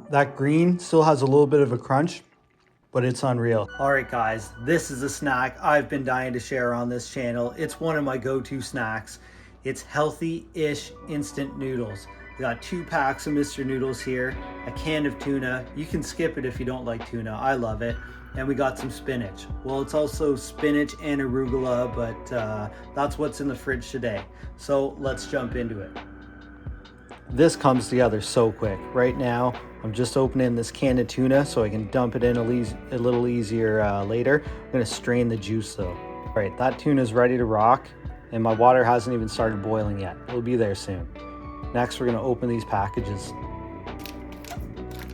That green still has a little bit of a crunch, but it's unreal. All right, guys, this is a snack I've been dying to share on this channel. It's one of my go-to snacks. It's healthy-ish instant noodles. We got 2 packs of Mr. Noodles here, a can of tuna. You can skip it if you don't like tuna. I love it. And we got some spinach. Well, it's also spinach and arugula, but that's what's in the fridge today. So let's jump into it. This comes together so quick. Right now, I'm just opening this can of tuna so I can dump it in a little easier later. I'm gonna strain the juice though. All right, that tuna is ready to rock, and my water hasn't even started boiling yet. It'll be there soon. Next, we're gonna open these packages.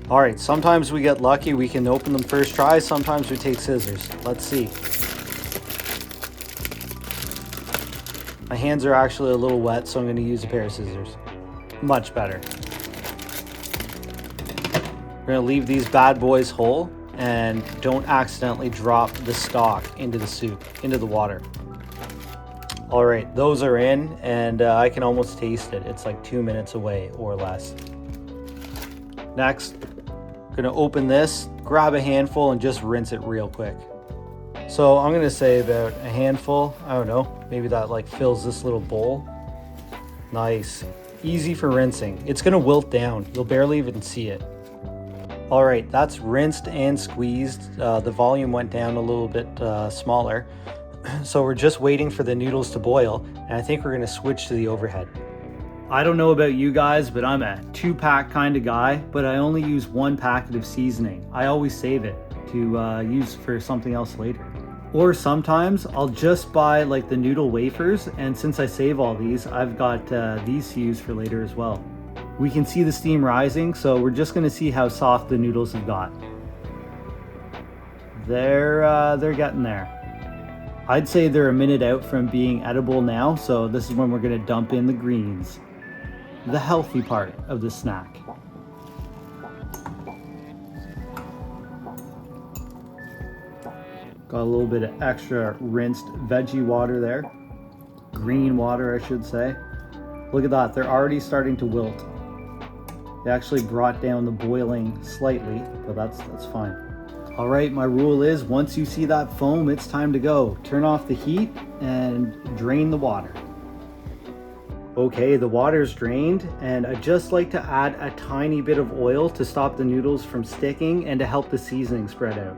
All right, sometimes we get lucky, we can open them first try. Sometimes we take scissors. Let's see. My hands are actually a little wet, so I'm gonna use a pair of scissors. Much better. We're gonna leave these bad boys whole and don't accidentally drop the stock into the soup, into the water. All right, those are in, and I can almost taste it. It's like 2 minutes away or less. Next, gonna open this, grab a handful, and just rinse it real quick. So I'm gonna say about a handful, I don't know, maybe that like fills this little bowl. Nice, easy for rinsing. It's gonna wilt down, you'll barely even see it. All right, that's rinsed and squeezed. The volume went down a little bit smaller. So we're just waiting for the noodles to boil, and I think we're gonna switch to the overhead. I don't know about you guys, but I'm a 2-pack kind of guy, but I only use 1 packet of seasoning. I always save it to use for something else later. Or sometimes I'll just buy like the noodle wafers, and since I save all these, I've got these to use for later as well. We can see the steam rising, so we're just gonna see how soft the noodles have got. They're getting there. I'd say they're a minute out from being edible now, so this is when we're gonna dump in the greens. The healthy part of the snack. Got a little bit of extra rinsed veggie water there. Green water, I should say. Look at that, they're already starting to wilt. They actually brought down the boiling slightly, but that's fine. All right, my rule is once you see that foam, it's time to go. Turn off the heat and drain the water. Okay, the water's drained, and I just like to add a tiny bit of oil to stop the noodles from sticking and to help the seasoning spread out.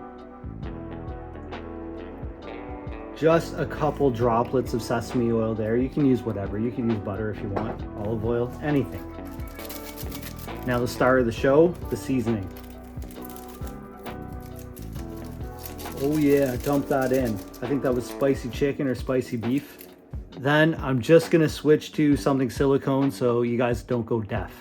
Just a couple droplets of sesame oil there. You can use whatever. You can use butter if you want, olive oil, anything. Now the star of the show, the seasoning. Oh yeah, dump that in. I think that was spicy chicken or spicy beef. Then I'm just gonna switch to something silicone so you guys don't go deaf.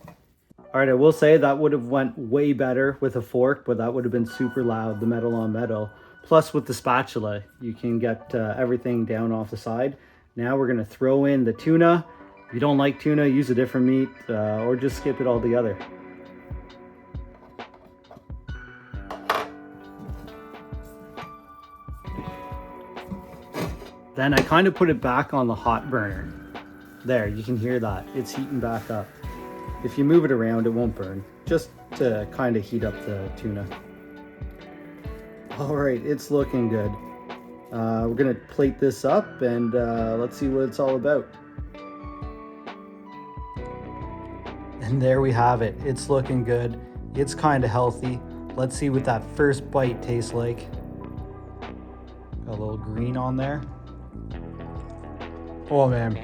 All right, I will say that would have went way better with a fork, but that would have been super loud, the metal on metal. Plus with the spatula, you can get everything down off the side. Now we're gonna throw in the tuna. If you don't like tuna, use a different meat or just skip it altogether. Then I kind of put it back on the hot burner. There, you can hear that. It's heating back up. If you move it around, it won't burn. Just to kind of heat up the tuna. All right, it's looking good. We're gonna plate this up and let's see what it's all about. And there we have it. It's looking good. It's kind of healthy. Let's see what that first bite tastes like. Got a little green on there. Oh man,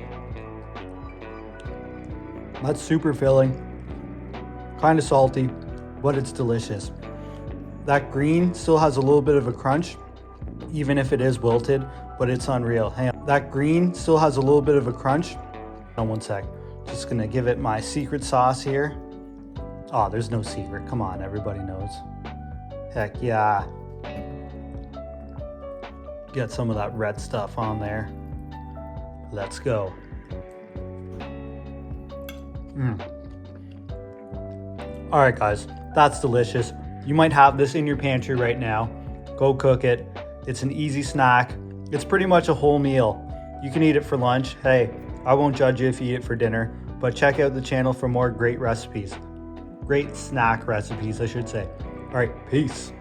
that's super filling, kind of salty, but it's delicious. That green still has a little bit of a crunch, even if it is wilted, but it's unreal. Hang on. That green still has a little bit of a crunch. Hold on one sec, just gonna give it my secret sauce here. Oh, there's no secret, come on, everybody knows. Heck yeah. Get some of that red stuff on there. Let's go. All right, guys, that's delicious. You might have this in your pantry right now. Go cook it. It's an easy snack. It's pretty much a whole meal. You can eat it for lunch. Hey, I won't judge you if you eat it for dinner, but check out the channel for more great recipes. Great snack recipes, I should say. All right, peace.